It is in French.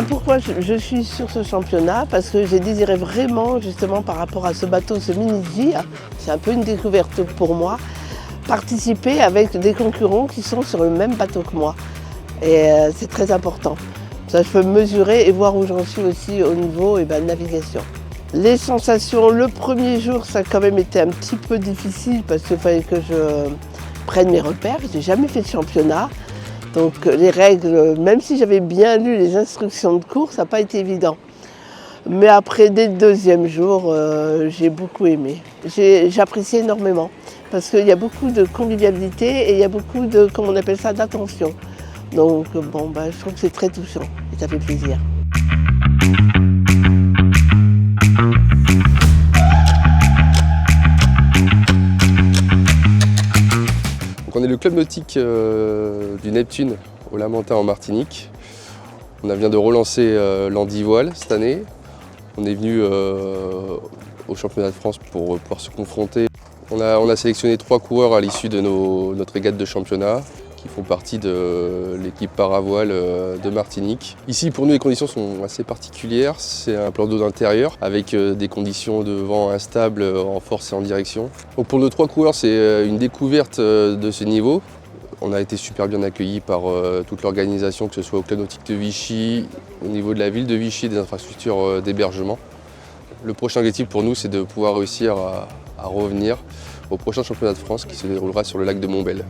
Pourquoi je suis sur ce championnat? Parce que j'ai désiré vraiment, justement par rapport à ce bateau, ce mini-J, c'est un peu une découverte pour moi, participer avec des concurrents qui sont sur le même bateau que moi. Et c'est très important. Ça, je peux mesurer et voir où j'en suis aussi au niveau navigation. Les sensations, le premier jour, ça a quand même été un petit peu difficile parce qu'il fallait que je prenne mes repères. Je n'ai jamais fait de championnat. Donc les règles, même si j'avais bien lu les instructions de cours, ça n'a pas été évident. Mais après, dès le deuxième jour, j'ai beaucoup aimé. J'apprécie énormément parce qu'il y a beaucoup de convivialité et il y a beaucoup de, comment on appelle ça, d'attention. Donc je trouve que c'est très touchant et ça fait plaisir. On est le club nautique du Neptune au Lamentin en Martinique. On vient de relancer l'handivoile cette année. On est venu au championnat de France pour pouvoir se confronter. On a sélectionné 3 coureurs à l'issue de notre régate de championnat qui font partie de l'équipe paravoile de Martinique. Ici, pour nous, les conditions sont assez particulières. C'est un plan d'eau d'intérieur avec des conditions de vent instables en force et en direction. Donc pour nos 3 coureurs, c'est une découverte de ce niveau. On a été super bien accueillis par toute l'organisation, que ce soit au club nautique de Vichy, au niveau de la ville de Vichy, des infrastructures d'hébergement. Le prochain objectif pour nous, c'est de pouvoir réussir à revenir au prochain championnat de France qui se déroulera sur le lac de Montbel.